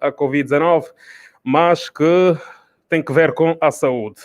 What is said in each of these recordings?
a Covid-19, mas que tem que ver com a saúde.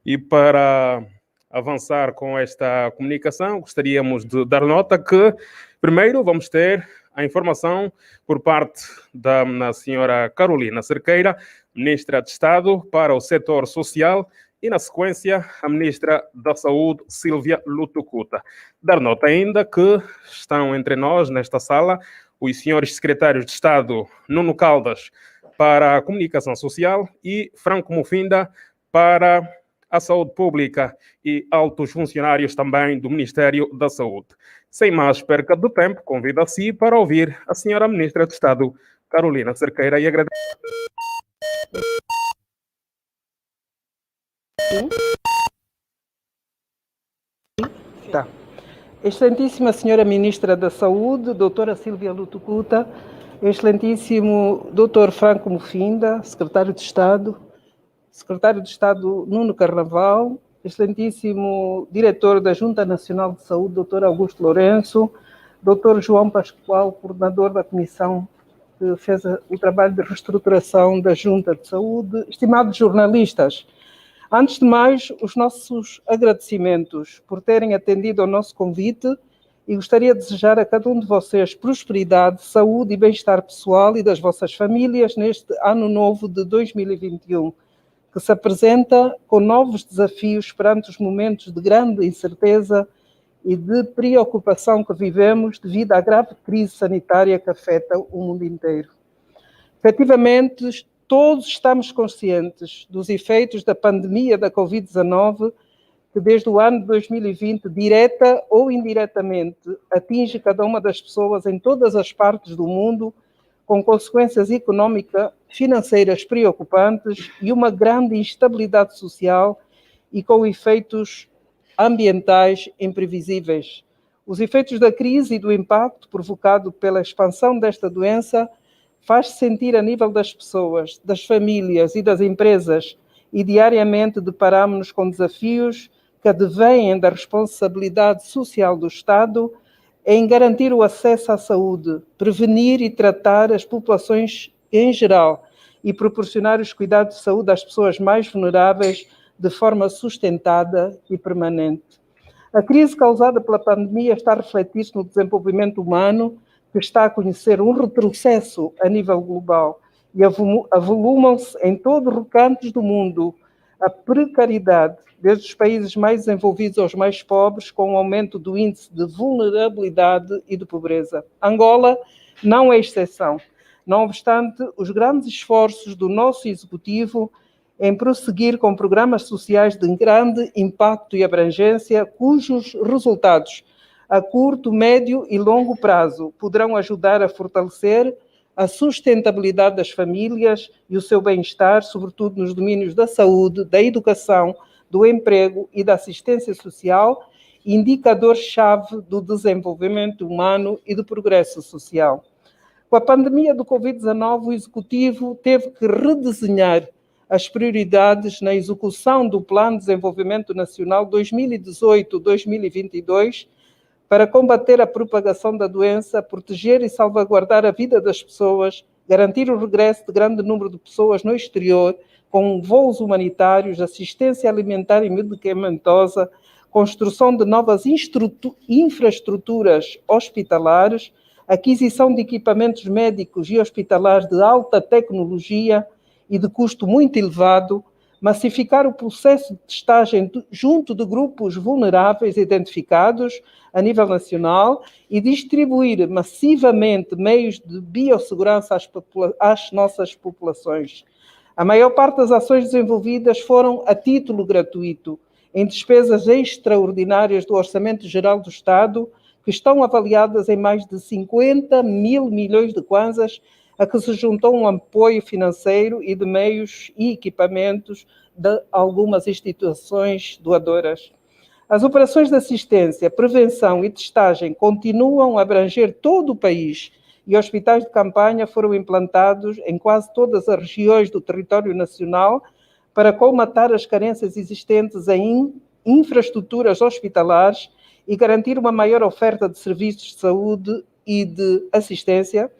E para avançar com esta comunicação, gostaríamos de dar nota que, primeiro, vamos ter a informação por parte da senhora Carolina Cerqueira, Ministra de Estado para o Setor Social, e, na sequência, a Ministra da Saúde, Sílvia Lutucuta. Dar nota ainda que estão entre nós, nesta sala, os senhores secretários de Estado Nuno Caldas para a Comunicação Social e Franco Mufinda para a Saúde Pública e altos funcionários também do Ministério da Saúde. Sem mais perca de tempo, convido a si para ouvir a senhora Ministra de Estado, Carolina Cerqueira, e agradeço. Tá. Excelentíssima senhora Ministra da Saúde, doutora Sílvia Lutucuta, excelentíssimo doutor Franco Mufinda, secretário de Estado Nuno Carnaval, excelentíssimo diretor da Junta Nacional de Saúde, doutor Augusto Lourenço, doutor João Pascoal, coordenador da comissão que fez o trabalho de reestruturação da Junta de Saúde, estimados jornalistas. Antes de mais, os nossos agradecimentos por terem atendido ao nosso convite e gostaria de desejar a cada um de vocês prosperidade, saúde e bem-estar pessoal e das vossas famílias neste ano novo de 2021, que se apresenta com novos desafios perante os momentos de grande incerteza e de preocupação que vivemos devido à grave crise sanitária que afeta o mundo inteiro. Efetivamente, todos estamos conscientes dos efeitos da pandemia da Covid-19, que desde o ano de 2020, direta ou indiretamente, atinge cada uma das pessoas em todas as partes do mundo, com consequências económicas, financeiras preocupantes e uma grande instabilidade social e com efeitos ambientais imprevisíveis. Os efeitos da crise e do impacto provocado pela expansão desta doença faz-se sentir a nível das pessoas, das famílias e das empresas, e diariamente deparamos-nos com desafios que advêm da responsabilidade social do Estado em garantir o acesso à saúde, prevenir e tratar as populações em geral e proporcionar os cuidados de saúde às pessoas mais vulneráveis de forma sustentada e permanente. A crise causada pela pandemia está a refletir-se no desenvolvimento humano, que está a conhecer um retrocesso a nível global e avolumam-se em todos os recantos do mundo a precariedade, desde os países mais desenvolvidos aos mais pobres, com o aumento do índice de vulnerabilidade e de pobreza. Angola não é exceção. Não obstante os grandes esforços do nosso Executivo em prosseguir com programas sociais de grande impacto e abrangência, cujos resultados a curto, médio e longo prazo poderão ajudar a fortalecer a sustentabilidade das famílias e o seu bem-estar, sobretudo nos domínios da saúde, da educação, do emprego e da assistência social, indicador-chave do desenvolvimento humano e do progresso social. Com a pandemia do Covid-19, o Executivo teve que redesenhar as prioridades na execução do Plano de Desenvolvimento Nacional 2018-2022 para combater a propagação da doença, proteger e salvaguardar a vida das pessoas, garantir o regresso de grande número de pessoas no exterior, com voos humanitários, assistência alimentar e medicamentosa, construção de novas infraestruturas hospitalares, aquisição de equipamentos médicos e hospitalares de alta tecnologia e de custo muito elevado, massificar o processo de testagem junto de grupos vulneráveis identificados a nível nacional e distribuir massivamente meios de biossegurança às nossas populações. A maior parte das ações desenvolvidas foram a título gratuito, em despesas extraordinárias do Orçamento Geral do Estado, que estão avaliadas em mais de 50 mil milhões de kwanzas, a que se juntou um apoio financeiro e de meios e equipamentos de algumas instituições doadoras. As operações de assistência, prevenção e testagem continuam a abranger todo o país e hospitais de campanha foram implantados em quase todas as regiões do território nacional para colmatar as carências existentes em infraestruturas hospitalares e garantir uma maior oferta de serviços de saúde e de assistência.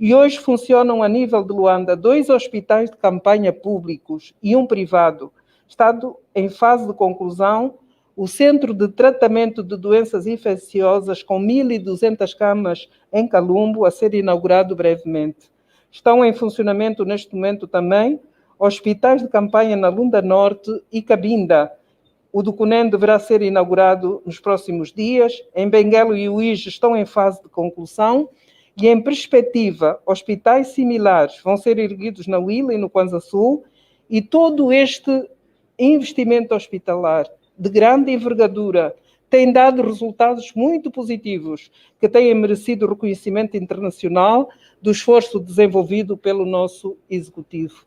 e hoje funcionam a nível de Luanda 2 hospitais de campanha públicos e um privado, estado em fase de conclusão o Centro de Tratamento de Doenças Infecciosas com 1.200 camas em Calumbo, a ser inaugurado brevemente. Estão em funcionamento neste momento também hospitais de campanha na Lunda Norte e Cabinda. O do Cunene deverá ser inaugurado nos próximos dias. Em Benguelo e Uíge estão em fase de conclusão e, em perspectiva, hospitais similares vão ser erguidos na Huila e no Kwanza Sul, e todo este investimento hospitalar de grande envergadura tem dado resultados muito positivos que têm merecido reconhecimento internacional do esforço desenvolvido pelo nosso Executivo.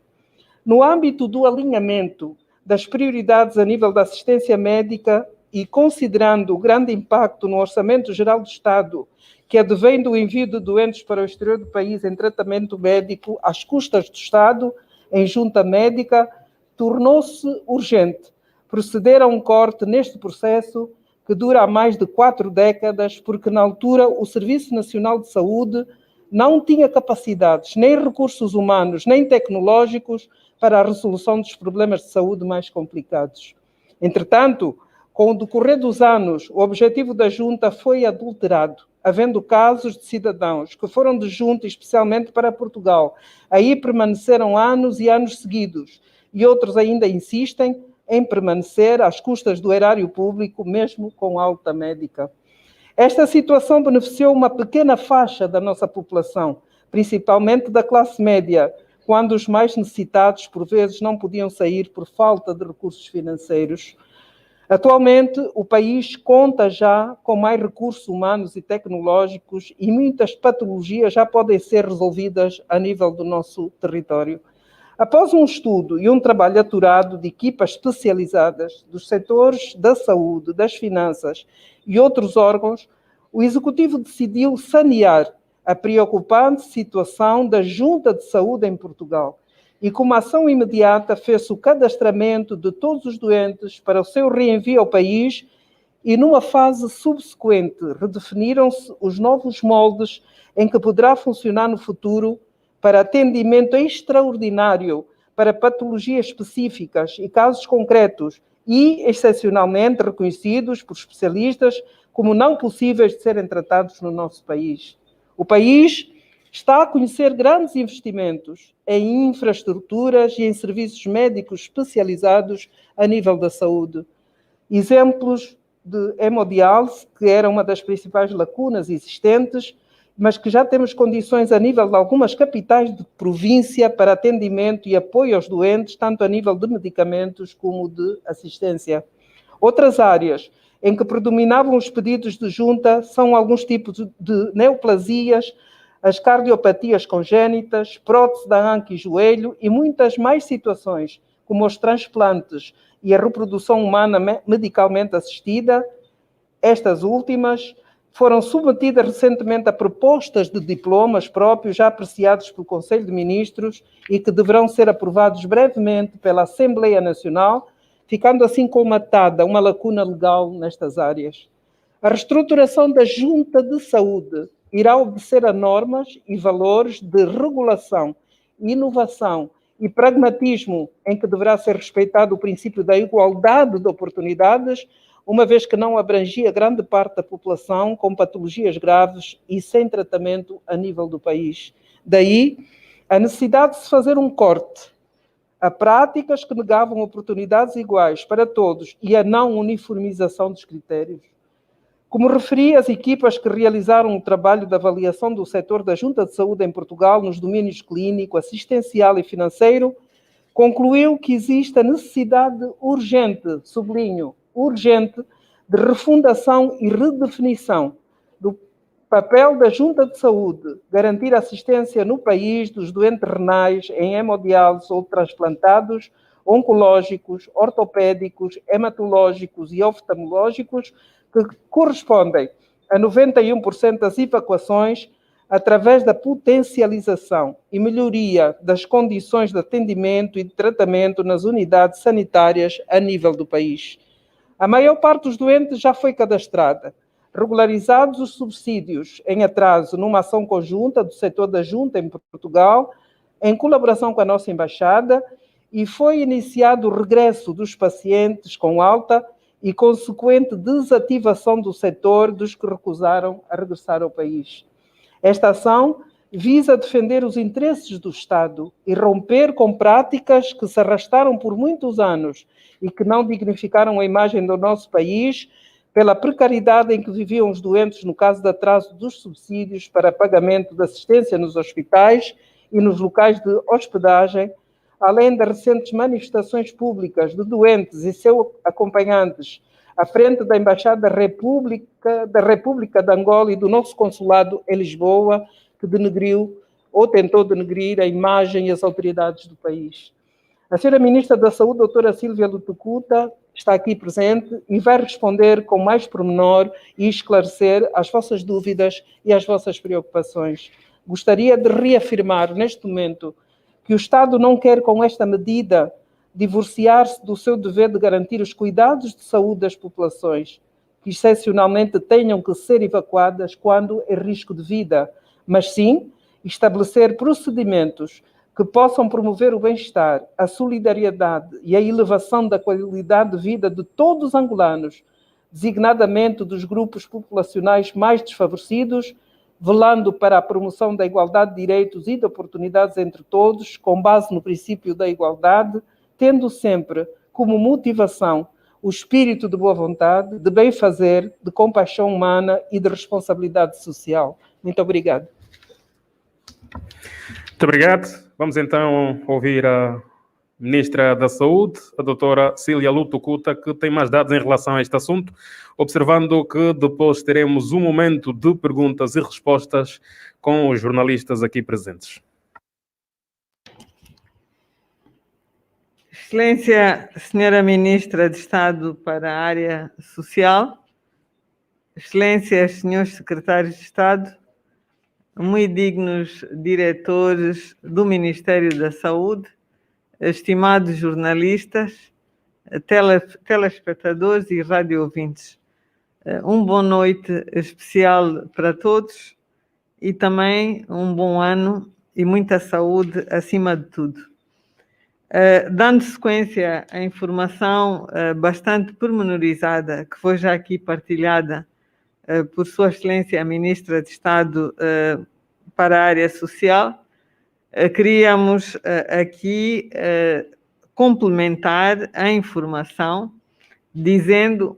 No âmbito do alinhamento das prioridades a nível da assistência médica e considerando o grande impacto no Orçamento Geral do Estado que advém do envio de doentes para o exterior do país em tratamento médico às custas do Estado, em junta médica, tornou-se urgente proceder a um corte neste processo que dura há mais de 4 décadas, porque na altura o Serviço Nacional de Saúde não tinha capacidades, nem recursos humanos, nem tecnológicos para a resolução dos problemas de saúde mais complicados. Entretanto, com o decorrer dos anos, o objetivo da junta foi adulterado, havendo casos de cidadãos que foram de junta especialmente para Portugal. Aí permaneceram anos e anos seguidos, e outros ainda insistem em permanecer às custas do erário público, mesmo com alta médica. Esta situação beneficiou uma pequena faixa da nossa população, principalmente da classe média, quando os mais necessitados, por vezes, não podiam sair por falta de recursos financeiros. Atualmente, o país conta já com mais recursos humanos e tecnológicos e muitas patologias já podem ser resolvidas a nível do nosso território. Após um estudo e um trabalho aturado de equipas especializadas dos setores da saúde, das finanças e outros órgãos, o Executivo decidiu sanear a preocupante situação da Junta de Saúde em Portugal e, como ação imediata, fez o cadastramento de todos os doentes para o seu reenvio ao país e, numa fase subsequente, redefiniram-se os novos moldes em que poderá funcionar no futuro para atendimento extraordinário para patologias específicas e casos concretos e, excepcionalmente, reconhecidos por especialistas como não possíveis de serem tratados no nosso país. O país está a conhecer grandes investimentos em infraestruturas e em serviços médicos especializados a nível da saúde. Exemplos de hemodiálise, que era uma das principais lacunas existentes, mas que já temos condições a nível de algumas capitais de província para atendimento e apoio aos doentes, tanto a nível de medicamentos como de assistência. Outras áreas em que predominavam os pedidos de junta são alguns tipos de neoplasias, as cardiopatias congénitas, prótese da anca e joelho e muitas mais situações, como os transplantes e a reprodução humana medicalmente assistida. Estas últimas foram submetidas recentemente a propostas de diplomas próprios, já apreciados pelo Conselho de Ministros e que deverão ser aprovados brevemente pela Assembleia Nacional, ficando assim colmatada uma lacuna legal nestas áreas. A reestruturação da Junta de Saúde irá obedecer a normas e valores de regulação, inovação e pragmatismo, em que deverá ser respeitado o princípio da igualdade de oportunidades, uma vez que não abrangia grande parte da população com patologias graves e sem tratamento a nível do país. Daí a necessidade de se fazer um corte a práticas que negavam oportunidades iguais para todos e a não uniformização dos critérios. Como referi, as equipas que realizaram o trabalho de avaliação do setor da Junta de Saúde em Portugal nos domínios clínico, assistencial e financeiro concluiu que existe a necessidade urgente, sublinho, urgente, de refundação e redefinição do papel da Junta de Saúde, garantir assistência no país dos doentes renais em hemodiálise ou transplantados, oncológicos, ortopédicos, hematológicos e oftalmológicos, que correspondem a 91% das evacuações, através da potencialização e melhoria das condições de atendimento e de tratamento nas unidades sanitárias a nível do país. A maior parte dos doentes já foi cadastrada, Regularizados os subsídios em atraso numa ação conjunta do setor da Junta em Portugal, em colaboração com a nossa Embaixada, e foi iniciado o regresso dos pacientes com alta e consequente desativação do setor dos que recusaram a regressar ao país. Esta ação visa defender os interesses do Estado e romper com práticas que se arrastaram por muitos anos e que não dignificaram a imagem do nosso país pela precariedade em que viviam os doentes no caso de atraso dos subsídios para pagamento de assistência nos hospitais e nos locais de hospedagem, além das recentes manifestações públicas de doentes e seus acompanhantes à frente da Embaixada da República de Angola e do nosso consulado em Lisboa, que denegriu ou tentou denegrir a imagem e as autoridades do país. A senhora Ministra da Saúde, doutora Sílvia Lutucuta, está aqui presente e vai responder com mais pormenor e esclarecer as vossas dúvidas e as vossas preocupações. Gostaria de reafirmar neste momento que o Estado não quer, com esta medida, divorciar-se do seu dever de garantir os cuidados de saúde das populações, que excepcionalmente tenham que ser evacuadas quando é risco de vida, mas sim estabelecer procedimentos que possam promover o bem-estar, a solidariedade e a elevação da qualidade de vida de todos os angolanos, designadamente dos grupos populacionais mais desfavorecidos, velando para a promoção da igualdade de direitos e de oportunidades entre todos, com base no princípio da igualdade, tendo sempre como motivação o espírito de boa vontade, de bem-fazer, de compaixão humana e de responsabilidade social. Muito obrigado. Muito obrigado. Vamos então ouvir a Ministra da Saúde, a doutora Sílvia Lutucuta, que tem mais dados em relação a este assunto, observando que depois teremos um momento de perguntas e respostas com os jornalistas aqui presentes. Excelência, Senhora Ministra de Estado para a Área Social, Excelências, Senhores Secretários de Estado, muito dignos diretores do Ministério da Saúde, estimados jornalistas, telespectadores e radio-ouvintes. Boa noite especial para todos e também um bom ano e muita saúde acima de tudo. Dando sequência à informação bastante pormenorizada que foi já aqui partilhada por Sua Excelência a Ministra de Estado para a Área Social, queríamos aqui complementar a informação dizendo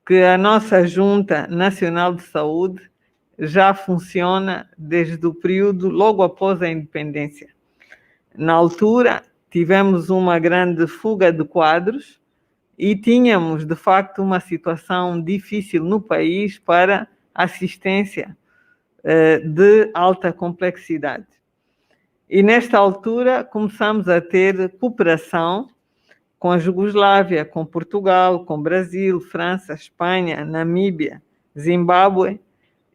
que a nossa Junta Nacional de Saúde já funciona desde o período logo após a independência. Na altura, tivemos uma grande fuga de quadros e tínhamos, de facto, uma situação difícil no país para assistência de alta complexidade. E, nesta altura, começamos a ter cooperação com a Jugoslávia, com Portugal, com Brasil, França, Espanha, Namíbia, Zimbábue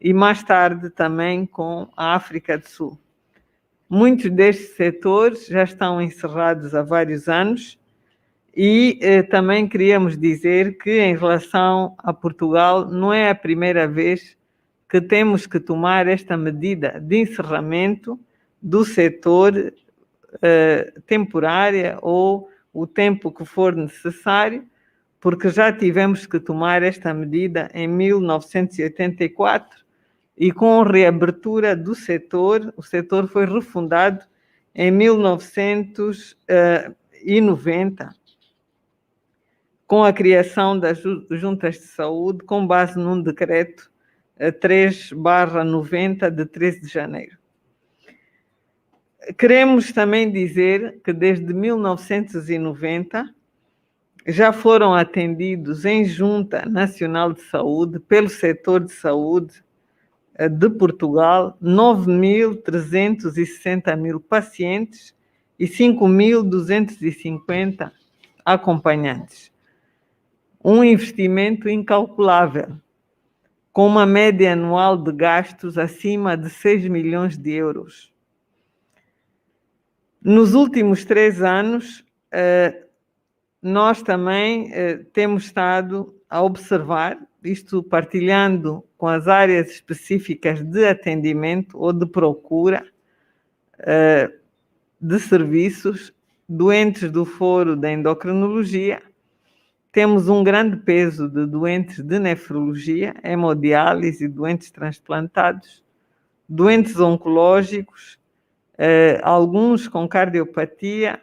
e, mais tarde, também com a África do Sul. Muitos destes setores já estão encerrados há vários anos e também queríamos dizer que, em relação a Portugal, não é a primeira vez que temos que tomar esta medida de encerramento do setor temporária ou o tempo que for necessário, porque já tivemos que tomar esta medida em 1984 e com a reabertura do setor, o setor foi refundado em 1990, com a criação das juntas de saúde, com base num decreto 3/90 de 13 de janeiro. Queremos também dizer que desde 1990 já foram atendidos em Junta Nacional de Saúde, pelo setor de saúde de Portugal, 9.360 pacientes e 5.250 acompanhantes. Um investimento incalculável, com uma média anual de gastos acima de 6 milhões de euros. Nos últimos 3 anos, nós também temos estado a observar isto partilhando com as áreas específicas de atendimento ou de procura de serviços, doentes do foro da endocrinologia. Temos um grande peso de doentes de nefrologia, hemodiálise, doentes transplantados, doentes oncológicos, alguns com cardiopatia,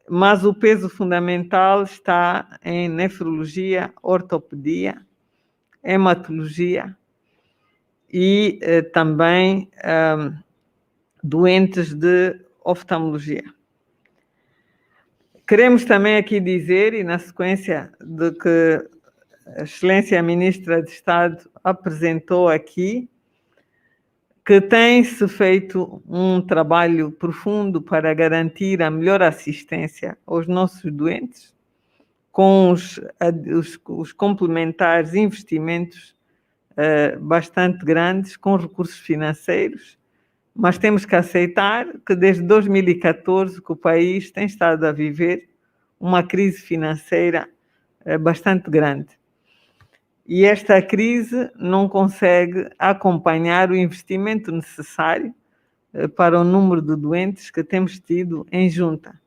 mas o peso fundamental está em nefrologia, ortopedia, hematologia e também doentes de oftalmologia. Queremos também aqui dizer, e na sequência de que a Excelência Ministra de Estado apresentou aqui, que tem-se feito um trabalho profundo para garantir a melhor assistência aos nossos doentes, com os complementares investimentos bastante grandes, com recursos financeiros, mas temos que aceitar que desde 2014 que o país tem estado a viver uma crise financeira bastante grande. E esta crise não consegue acompanhar o investimento necessário para o número de doentes que temos tido em junta.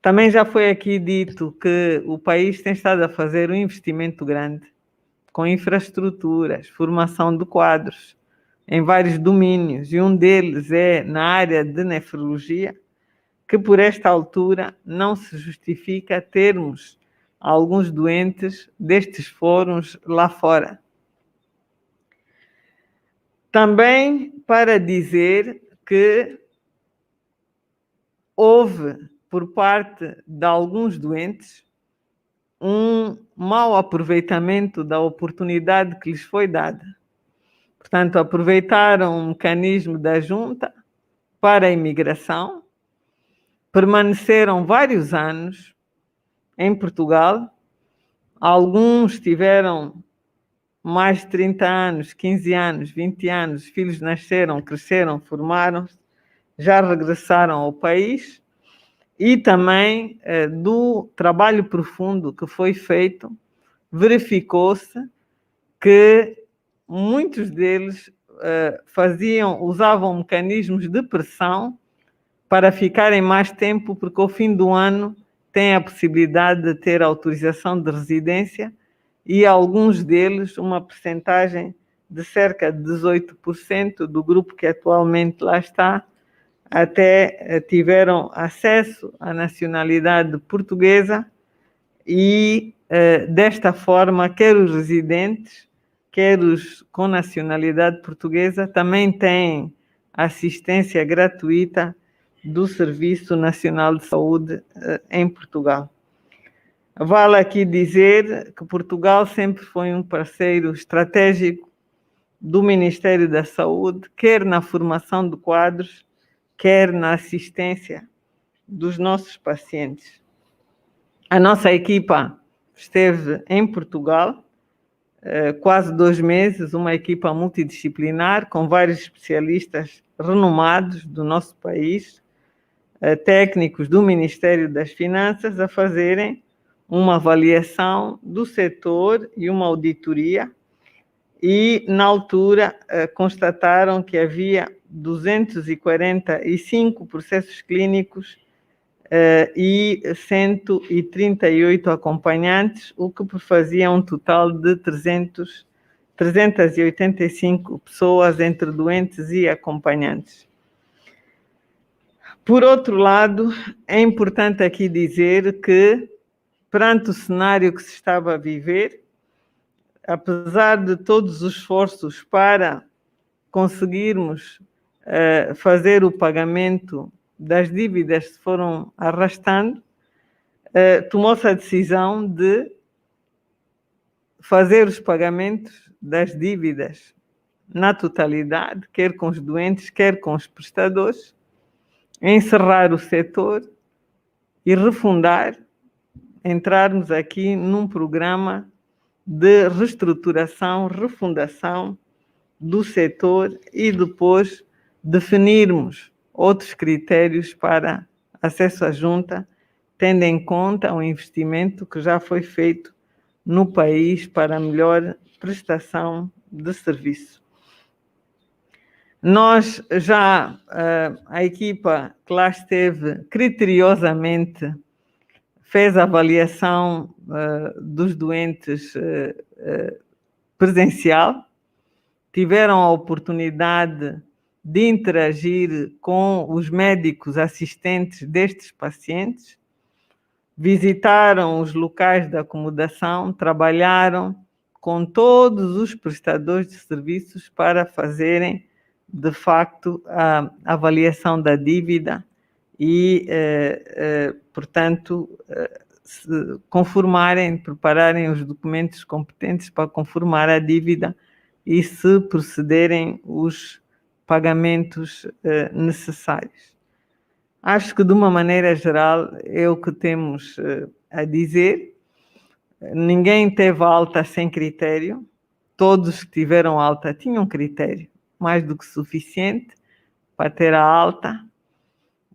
Também já foi aqui dito que o país tem estado a fazer um investimento grande com infraestruturas, formação de quadros em vários domínios, e um deles é na área de nefrologia, que por esta altura não se justifica termos alguns doentes destes fóruns lá fora. Também para dizer que houve, por parte de alguns doentes, um mau aproveitamento da oportunidade que lhes foi dada. Portanto, aproveitaram um mecanismo da junta para a imigração, permaneceram vários anos em Portugal, alguns tiveram mais de 30 anos, 15 anos, 20 anos, os filhos nasceram, cresceram, formaram-se, já regressaram ao país, e também do trabalho profundo que foi feito, verificou-se que muitos deles usavam mecanismos de pressão para ficarem mais tempo, porque ao fim do ano têm a possibilidade de ter autorização de residência, e alguns deles, uma percentagem de cerca de 18% do grupo que atualmente lá está, até tiveram acesso à nacionalidade portuguesa, e desta forma, quer os residentes, quer os com nacionalidade portuguesa, também têm assistência gratuita do Serviço Nacional de Saúde em Portugal. Vale aqui dizer que Portugal sempre foi um parceiro estratégico do Ministério da Saúde, quer na formação de quadros, quer na assistência dos nossos pacientes. A nossa equipa esteve em Portugal quase 2 meses, uma equipa multidisciplinar com vários especialistas renomados do nosso país, técnicos do Ministério das Finanças, a fazerem uma avaliação do setor e uma auditoria, e na altura constataram que havia 245 processos clínicos e 138 acompanhantes, o que fazia um total de 385 pessoas entre doentes e acompanhantes. Por outro lado, é importante aqui dizer que, perante o cenário que se estava a viver, apesar de todos os esforços para conseguirmos fazer o pagamento das dívidas que se foram arrastando, tomou-se a decisão de fazer os pagamentos das dívidas na totalidade, quer com os doentes, quer com os prestadores, encerrar o setor e refundar, entrarmos aqui num programa de reestruturação, refundação do setor, e depois definirmos outros critérios para acesso à junta, tendo em conta o investimento que já foi feito no país para melhor prestação de serviço. Nós já, a equipa que lá esteve criteriosamente fez a avaliação dos doentes presencial, tiveram a oportunidade de interagir com os médicos assistentes destes pacientes, visitaram os locais de acomodação, trabalharam com todos os prestadores de serviços para fazerem, de facto, a avaliação da dívida e, portanto, prepararem os documentos competentes para conformar a dívida e se procederem os pagamentos necessários. Acho que, de uma maneira geral, é o que temos a dizer. Ninguém teve alta sem critério. Todos que tiveram alta tinham critério mais do que suficiente para ter a alta.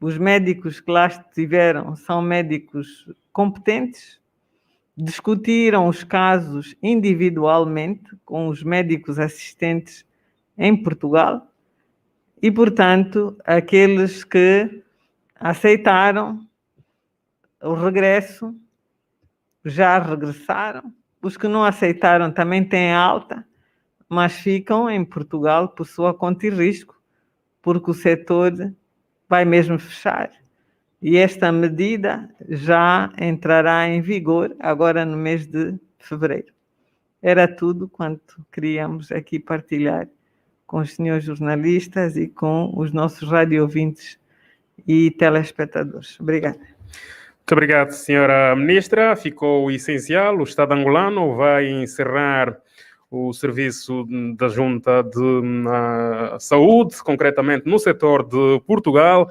Os médicos que lá estiveram são médicos competentes, discutiram os casos individualmente com os médicos assistentes em Portugal e, portanto, aqueles que aceitaram o regresso já regressaram. Os que não aceitaram também têm alta, mas ficam em Portugal por sua conta e risco, porque o setor vai mesmo fechar. E esta medida já entrará em vigor agora no mês de fevereiro. Era tudo quanto queríamos aqui partilhar com os senhores jornalistas e com os nossos radio-ouvintes e telespectadores. Obrigada. Muito obrigado, senhora ministra. Ficou essencial. O Estado angolano vai encerrar o serviço da Junta de Saúde, concretamente no setor de Portugal.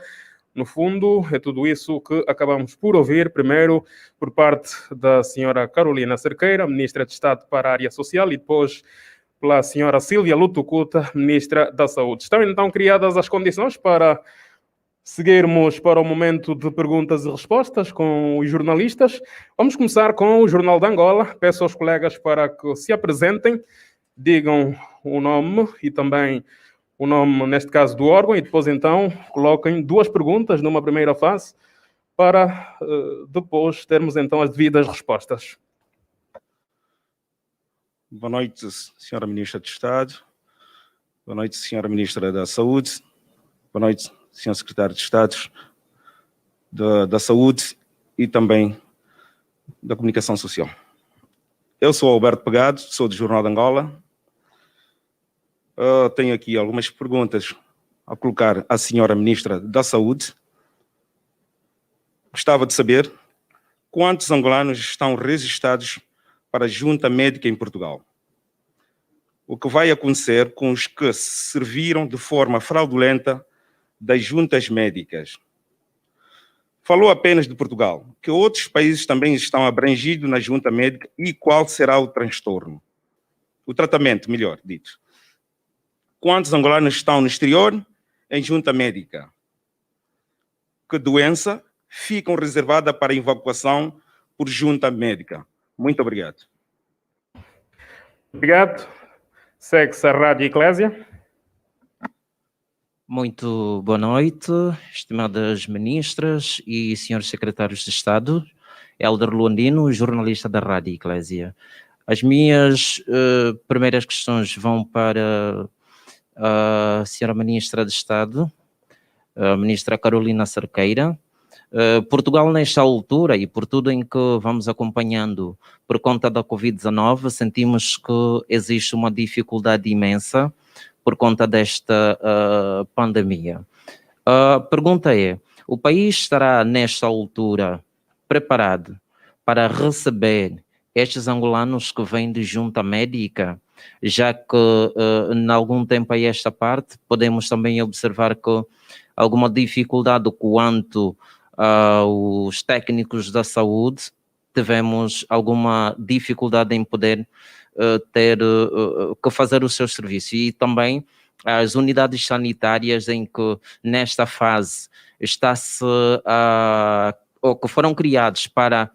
No fundo, é tudo isso que acabamos por ouvir, primeiro por parte da senhora Carolina Cerqueira, ministra de Estado para a Área Social, e depois pela senhora Sílvia Lutucuta, ministra da Saúde. Estão então criadas as condições para seguirmos para o momento de perguntas e respostas com os jornalistas. Vamos começar com o Jornal de Angola. Peço aos colegas para que se apresentem, digam o nome e também o nome, neste caso, do órgão, e depois, então, coloquem duas perguntas numa primeira fase para depois termos, então, as devidas respostas. Boa noite, senhora Ministra de Estado. Boa noite, senhora Ministra da Saúde. Boa noite, senhor Secretário de Estado da Saúde e também da Comunicação Social. Eu sou Alberto Pegado, sou do Jornal de Angola. Tenho aqui algumas perguntas a colocar à senhora Ministra da Saúde. Gostava de saber quantos angolanos estão registrados para a Junta Médica em Portugal. O que vai acontecer com os que serviram de forma fraudulenta das juntas médicas? Falou apenas de Portugal, que outros países também estão abrangidos na junta médica, e qual será o transtorno? O tratamento, melhor dito. Quantos angolanos estão no exterior em junta médica? Que doença ficam reservada para evacuação por junta médica? Muito obrigado. Obrigado. Segue-se a Rádio Eclésia. Muito boa noite, estimadas ministras e senhores secretários de Estado. Hélder Luandino, jornalista da Rádio Eclésia. As minhas primeiras questões vão para a senhora Ministra de Estado, a Ministra Carolina Cerqueira. Portugal, nesta altura, e por tudo em que vamos acompanhando por conta da Covid-19, sentimos que existe uma dificuldade imensa por conta desta pandemia. A pergunta é, o país estará, nesta altura, preparado para receber estes angolanos que vêm de junta médica, já que, em algum tempo a esta parte, podemos também observar que alguma dificuldade quanto aos técnicos da saúde, tivemos alguma dificuldade em poder ter que fazer os seus serviços, e também as unidades sanitárias em que nesta fase está-se ou que foram criados para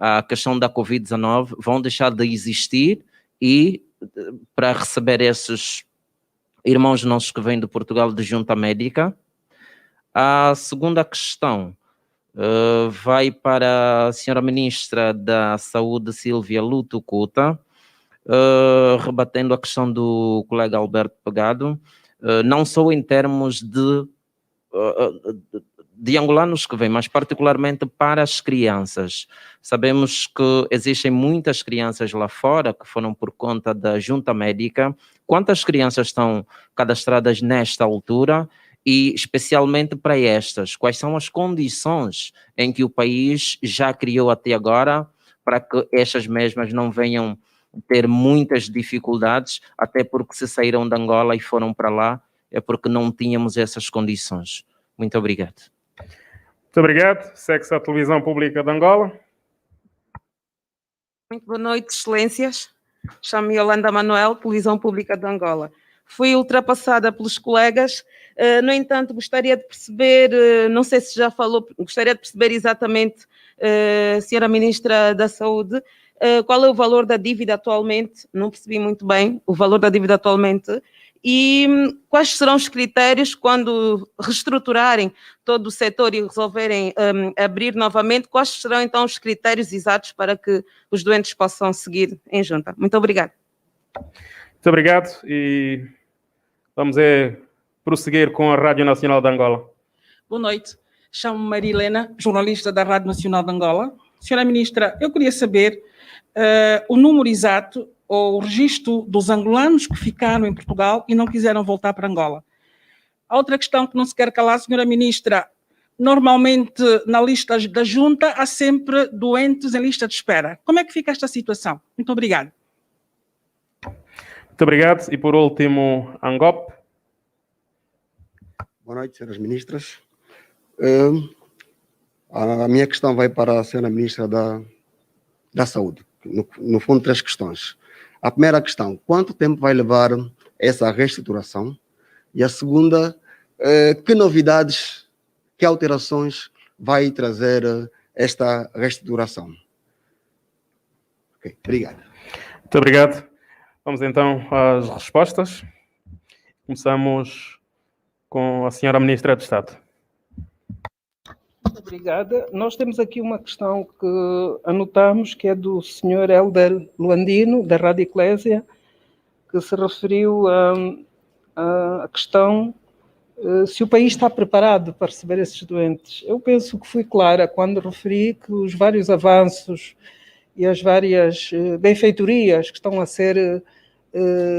a questão da Covid-19 vão deixar de existir e para receber esses irmãos nossos que vêm de Portugal de junta médica. A segunda questão vai para a senhora Ministra da Saúde, Sílvia Lutucuta, rebatendo a questão do colega Alberto Pegado, não só em termos de angolanos que vêm, mas particularmente para as crianças. Sabemos que existem muitas crianças lá fora que foram por conta da junta médica. Quantas crianças estão cadastradas nesta altura? E especialmente para estas, quais são as condições em que o país já criou até agora para que estas mesmas não venham ter muitas dificuldades, até porque se saíram de Angola e foram para lá, é porque não tínhamos essas condições. Muito obrigado. Muito obrigado. Segue-se a Televisão Pública de Angola. Muito boa noite, excelências. Chamo-me Yolanda Manuel, Televisão Pública de Angola. Fui ultrapassada pelos colegas, no entanto, gostaria de perceber, não sei se já falou, gostaria de perceber exatamente, senhora Ministra da Saúde, qual é o valor da dívida atualmente, não percebi muito bem o valor da dívida atualmente, e quais serão os critérios quando reestruturarem todo o setor e resolverem abrir novamente, quais serão então os critérios exatos para que os doentes possam seguir em junta? Muito obrigada. Muito obrigado e vamos prosseguir com a Rádio Nacional de Angola. Boa noite. Chamo-me Marilena, jornalista da Rádio Nacional de Angola. Senhora Ministra, eu queria saber o número exato ou o registro dos angolanos que ficaram em Portugal e não quiseram voltar para Angola. A outra questão que não se quer calar, Senhora Ministra, normalmente na lista da junta há sempre doentes em lista de espera. Como é que fica esta situação? Muito obrigada. Muito obrigado. E por último, Angop. Boa noite, senhoras ministras. A minha questão vai para a senhora Ministra da Saúde. No fundo, 3 questões. A primeira questão, quanto tempo vai levar essa reestruturação? E a segunda, que novidades, que alterações vai trazer esta reestruturação? Ok, obrigado. Muito obrigado. Vamos então às respostas. Começamos com a senhora Ministra de Estado. Muito obrigada. Nós temos aqui uma questão que anotamos, que é do senhor Helder Luandino, da Rádio Eclésia, que se referiu à questão se o país está preparado para receber esses doentes. Eu penso que fui clara quando referi que os vários avanços e as várias benfeitorias que estão a ser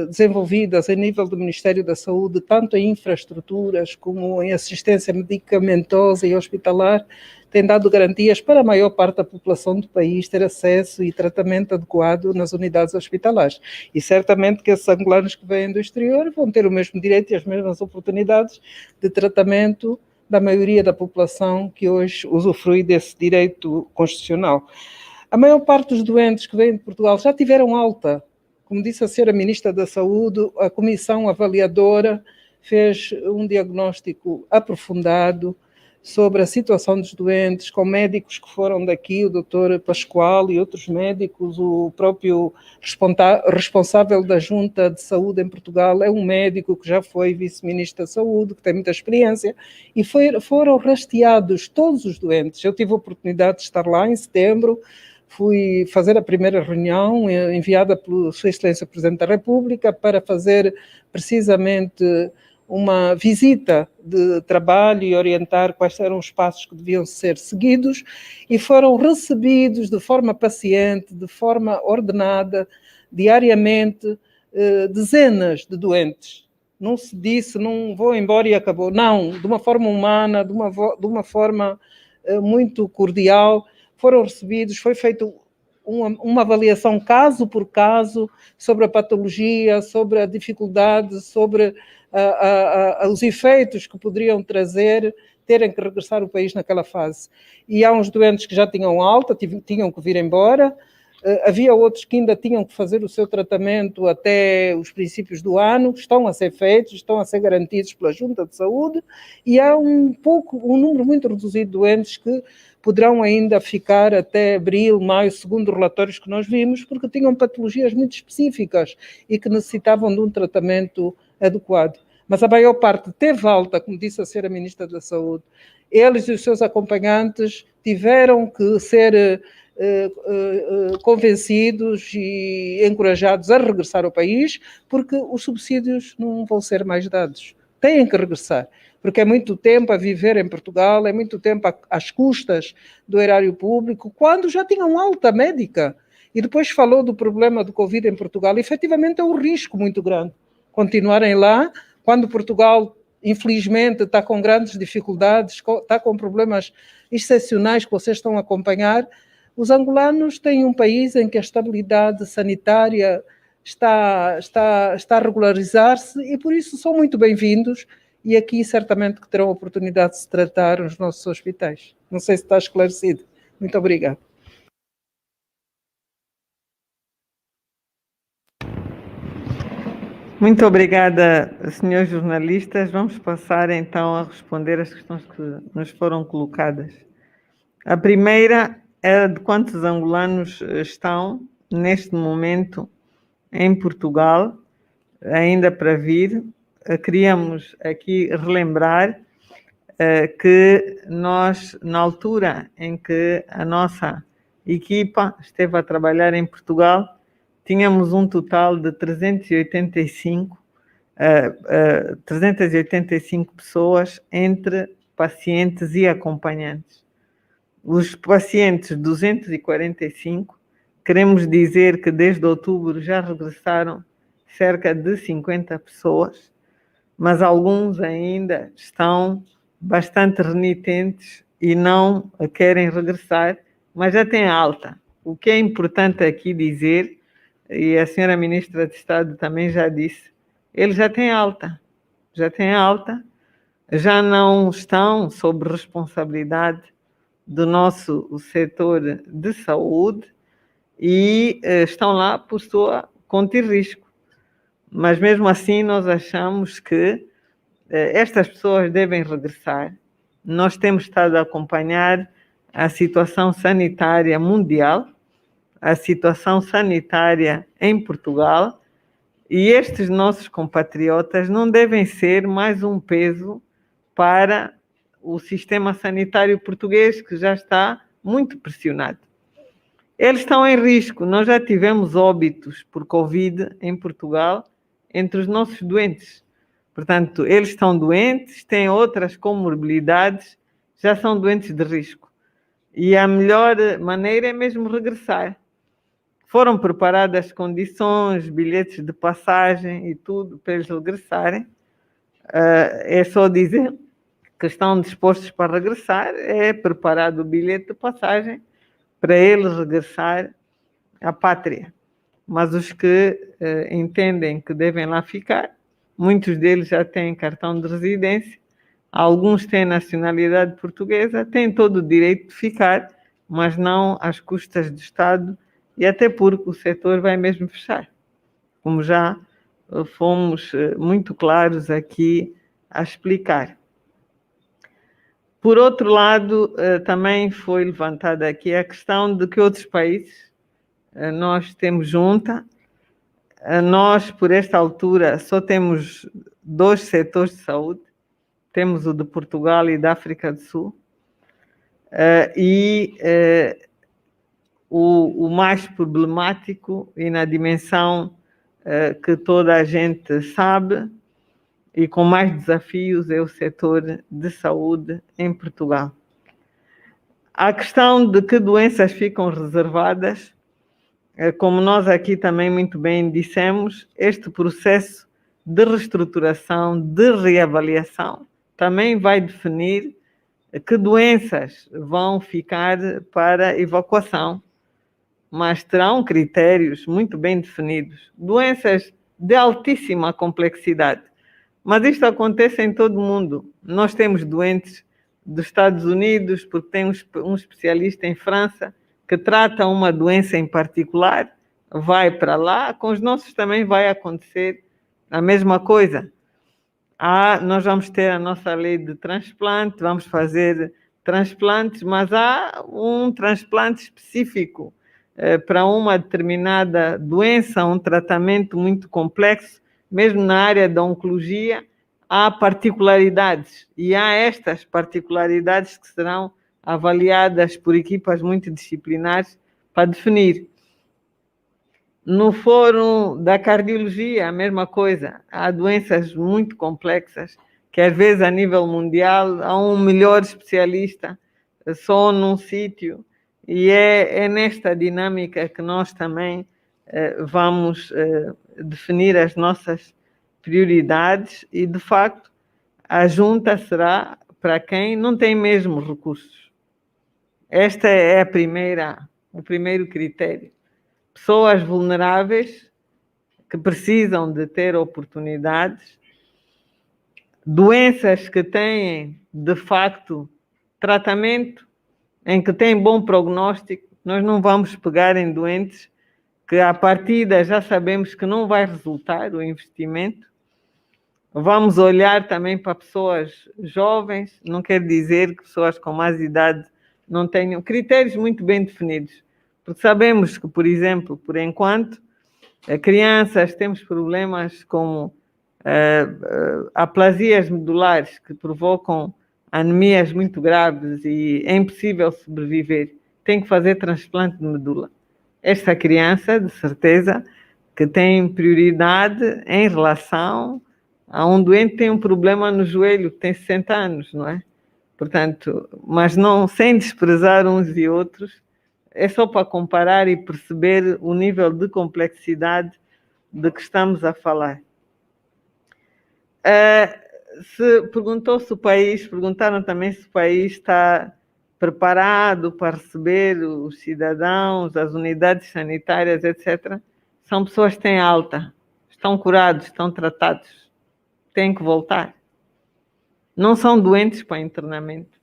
desenvolvidas a nível do Ministério da Saúde, tanto em infraestruturas como em assistência medicamentosa e hospitalar, têm dado garantias para a maior parte da população do país ter acesso e tratamento adequado nas unidades hospitalares. E certamente que esses angolanos que vêm do exterior vão ter o mesmo direito e as mesmas oportunidades de tratamento da maioria da população que hoje usufrui desse direito constitucional. A maior parte dos doentes que vêm de Portugal já tiveram alta. Como disse a senhora Ministra da Saúde, a comissão avaliadora fez um diagnóstico aprofundado sobre a situação dos doentes, com médicos que foram daqui, o doutor Pascoal e outros médicos, o próprio responsável da Junta de Saúde em Portugal é um médico que já foi vice-ministro da Saúde, que tem muita experiência, e foram rastreados todos os doentes. Eu tive a oportunidade de estar lá em setembro, fui fazer a primeira reunião enviada pela Sua Excelência Presidente da República para fazer precisamente uma visita de trabalho e orientar quais eram os passos que deviam ser seguidos, e foram recebidos de forma paciente, de forma ordenada, diariamente, dezenas de doentes. Não se disse, não vou embora e acabou. Não, de uma forma humana, de uma forma muito cordial, foram recebidos, foi feita uma avaliação caso por caso sobre a patologia, sobre a dificuldade, sobre os efeitos que poderiam terem que regressar ao país naquela fase. E há uns doentes que já tinham alta, tinham que vir embora, Havia outros que ainda tinham que fazer o seu tratamento até os princípios do ano, estão a ser feitos, estão a ser garantidos pela Junta de Saúde, e há um número muito reduzido de doentes que poderão ainda ficar até abril, maio, segundo relatórios que nós vimos, porque tinham patologias muito específicas e que necessitavam de um tratamento adequado. Mas a maior parte teve alta, como disse a senhora Ministra da Saúde. Eles e os seus acompanhantes tiveram que ser convencidos e encorajados a regressar ao país, porque os subsídios não vão ser mais dados. Têm que regressar, porque é muito tempo a viver em Portugal, é muito tempo às custas do erário público, quando já tinham alta médica. E depois falou do problema do Covid em Portugal. Efetivamente é um risco muito grande continuarem lá, quando Portugal, infelizmente, está com grandes dificuldades, está com problemas excepcionais que vocês estão a acompanhar. Os angolanos têm um país em que a estabilidade sanitária está a regularizar-se e, por isso, são muito bem-vindos e aqui certamente que terão a oportunidade de se tratar nos nossos hospitais. Não sei se está esclarecido. Muito obrigada. Muito obrigada, senhores jornalistas. Vamos passar então a responder as questões que nos foram colocadas. A primeira é de quantos angolanos estão neste momento em Portugal, ainda para vir. Queríamos aqui relembrar que nós, na altura em que a nossa equipa esteve a trabalhar em Portugal, tínhamos um total de 385 pessoas entre pacientes e acompanhantes. Os pacientes 245, queremos dizer que desde outubro já regressaram cerca de 50 pessoas, mas alguns ainda estão bastante renitentes e não querem regressar, mas já têm alta. O que é importante aqui dizer, e a senhora Ministra de Estado também já disse, eles já têm alta, já não estão sob responsabilidade do nosso setor de saúde e estão lá por sua conta e risco. Mas mesmo assim nós achamos que estas pessoas devem regressar. Nós temos estado a acompanhar a situação sanitária mundial, a situação sanitária em Portugal, e estes nossos compatriotas não devem ser mais um peso para o sistema sanitário português, que já está muito pressionado. Eles estão em risco. Nós já tivemos óbitos por Covid em Portugal entre os nossos doentes. Portanto, eles estão doentes, têm outras comorbilidades, já são doentes de risco. E a melhor maneira é mesmo regressar. Foram preparadas condições, bilhetes de passagem e tudo para eles regressarem. É só dizer que estão dispostos para regressar, é preparado o bilhete de passagem para eles regressar à pátria. Mas os que entendem que devem lá ficar, muitos deles já têm cartão de residência, alguns têm nacionalidade portuguesa, têm todo o direito de ficar, mas não às custas do Estado, e até porque o setor vai mesmo fechar, como já fomos muito claros aqui a explicar. Por outro lado, também foi levantada aqui a questão de que outros países nós temos junta. Nós, por esta altura, só temos 2 setores de saúde. Temos o de Portugal e da África do Sul. O mais problemático e na dimensão que toda a gente sabe e com mais desafios é o setor de saúde em Portugal. A questão de que doenças ficam reservadas, como nós aqui também muito bem dissemos, este processo de reestruturação, de reavaliação, também vai definir que doenças vão ficar para evacuação, mas terão critérios muito bem definidos. Doenças de altíssima complexidade. Mas isto acontece em todo o mundo. Nós temos doentes dos Estados Unidos, porque tem um especialista em França que trata uma doença em particular, vai para lá. Com os nossos também vai acontecer a mesma coisa. Nós vamos ter a nossa lei de transplante, vamos fazer transplantes, mas há um transplante específico para uma determinada doença, um tratamento muito complexo, mesmo na área da oncologia, há particularidades, e há estas particularidades que serão avaliadas por equipas multidisciplinares para definir. No fórum da cardiologia, a mesma coisa. Há doenças muito complexas, que às vezes a nível mundial há um melhor especialista só num sítio, e é nesta dinâmica que nós também vamos definir as nossas prioridades, e de facto a junta será para quem não tem mesmo recursos. Esta é o primeiro critério. Pessoas vulneráveis que precisam de ter oportunidades, doenças que têm, de facto, tratamento, em que têm bom prognóstico. Nós não vamos pegar em doentes que, à partida, já sabemos que não vai resultar o investimento. Vamos olhar também para pessoas jovens, não quer dizer que pessoas com mais idade não tenham critérios muito bem definidos. Porque sabemos que, por exemplo, por enquanto, crianças temos problemas como aplasias medulares que provocam anemias muito graves e é impossível sobreviver. Tem que fazer transplante de medula. Esta criança, de certeza, que tem prioridade em relação a um doente que tem um problema no joelho, que tem 60 anos, não é? Portanto, mas não, sem desprezar uns e outros, é só para comparar e perceber o nível de complexidade de que estamos a falar. Perguntaram também se o país está preparado para receber os cidadãos, as unidades sanitárias, etc. São pessoas que têm alta, estão curados, estão tratados, têm que voltar. Não são doentes para internamento.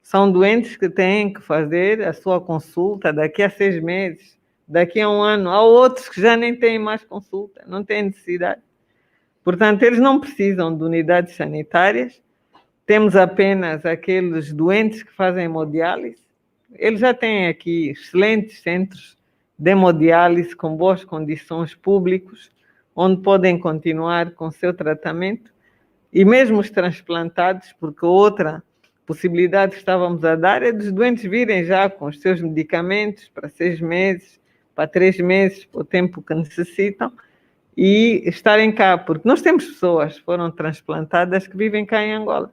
São doentes que têm que fazer a sua consulta daqui a 6 meses, daqui a 1 ano. Há outros que já nem têm mais consulta, não têm necessidade. Portanto, eles não precisam de unidades sanitárias. Temos apenas aqueles doentes que fazem hemodiálise. Eles já têm aqui excelentes centros de hemodiálise com boas condições públicos, onde podem continuar com o seu tratamento. E mesmo os transplantados, porque outra possibilidade que estávamos a dar é dos doentes virem já com os seus medicamentos para 6 meses, para 3 meses, o tempo que necessitam, e estarem cá, porque nós temos pessoas que foram transplantadas que vivem cá em Angola.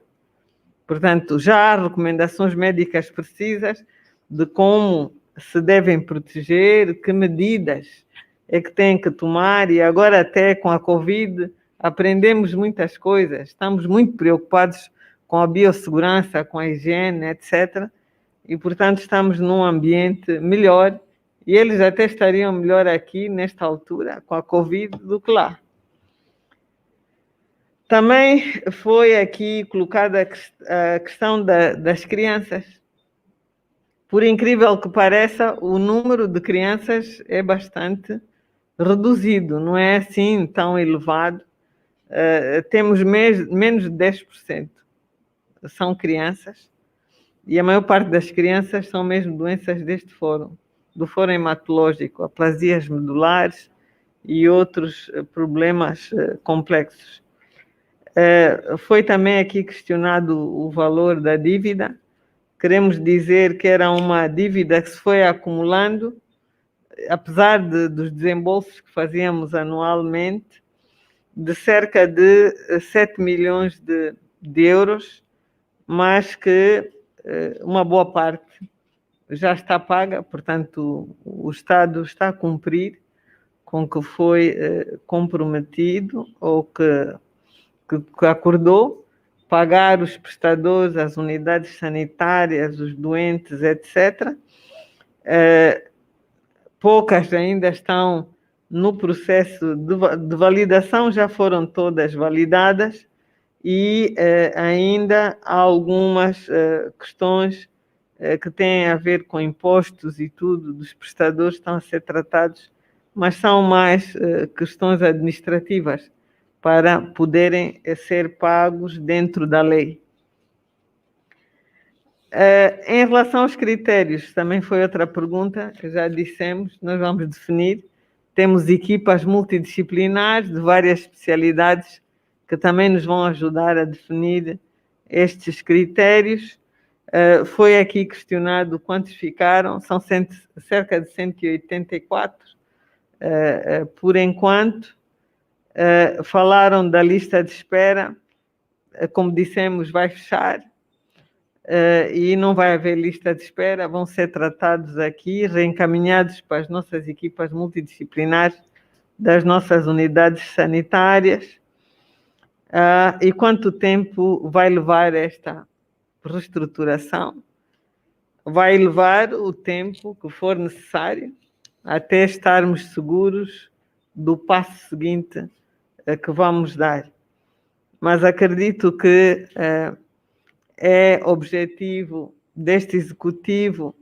Portanto, já há recomendações médicas precisas de como se devem proteger, que medidas é que têm que tomar, e agora até com a Covid aprendemos muitas coisas, estamos muito preocupados com a biossegurança, com a higiene, etc. E, portanto, estamos num ambiente melhor, e eles até estariam melhor aqui, nesta altura, com a Covid, do que lá. Também foi aqui colocada a questão das crianças. Por incrível que pareça, o número de crianças é bastante reduzido, não é assim tão elevado. Temos menos de 10%. São crianças, e a maior parte das crianças são mesmo doenças deste fórum, do fórum hematológico, aplasias medulares e outros problemas complexos. Foi também aqui questionado o valor da dívida. Queremos dizer que era uma dívida que se foi acumulando, apesar dos desembolsos que fazíamos anualmente, de cerca de 7 milhões de euros, mas que uma boa parte já está paga, portanto, o Estado está a cumprir com o que foi comprometido ou que acordou, pagar os prestadores, as unidades sanitárias, os doentes, etc. Poucas ainda estão no processo de validação, já foram todas validadas, e ainda há algumas questões que têm a ver com impostos e tudo, dos prestadores, estão a ser tratados, mas são mais questões administrativas para poderem ser pagos dentro da lei. Em relação aos critérios, também foi outra pergunta que já dissemos, nós vamos definir. Temos equipas multidisciplinares de várias especialidades que também nos vão ajudar a definir estes critérios. Foi aqui questionado quantos ficaram, são cerca de 184 por enquanto. Falaram da lista de espera, como dissemos, vai fechar. E não vai haver lista de espera, vão ser tratados aqui, reencaminhados para as nossas equipas multidisciplinares das nossas unidades sanitárias. E quanto tempo vai levar esta reestruturação? Vai levar o tempo que for necessário até estarmos seguros do passo seguinte que vamos dar. Mas acredito que é objetivo deste executivo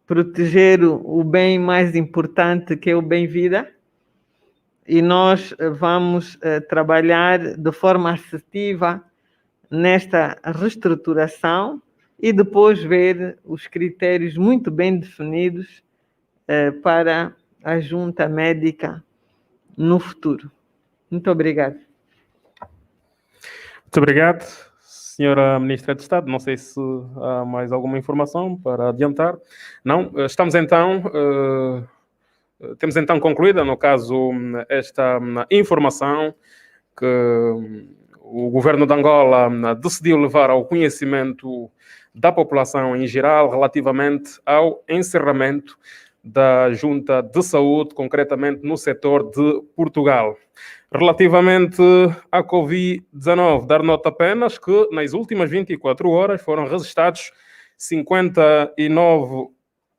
proteger o bem mais importante, que é o bem-vida, e nós vamos trabalhar de forma assertiva nesta reestruturação e depois ver os critérios muito bem definidos para a junta médica no futuro. Muito obrigada. Muito obrigado, Senhora Ministra de Estado. Não sei se há mais alguma informação para adiantar. Não? Temos então concluída, no caso, esta informação que o governo de Angola decidiu levar ao conhecimento da população em geral relativamente ao encerramento da Junta de Saúde, concretamente no setor de Portugal. Relativamente à Covid-19, dar nota apenas que nas últimas 24 horas foram registrados 59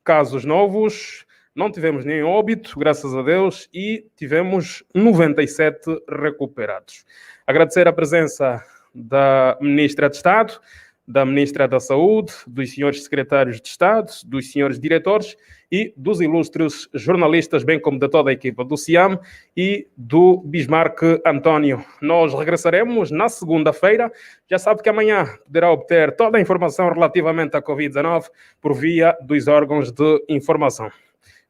casos novos, não tivemos nenhum óbito, graças a Deus, e tivemos 97 recuperados. Agradecer a presença da Ministra de Estado, da Ministra da Saúde, dos senhores secretários de Estado, dos senhores diretores e dos ilustres jornalistas, bem como de toda a equipa do CIAM e do Bismarck António. Nós regressaremos na segunda-feira. Já sabe que amanhã poderá obter toda a informação relativamente à Covid-19 por via dos órgãos de informação.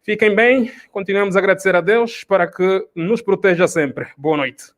Fiquem bem, continuamos a agradecer a Deus para que nos proteja sempre. Boa noite.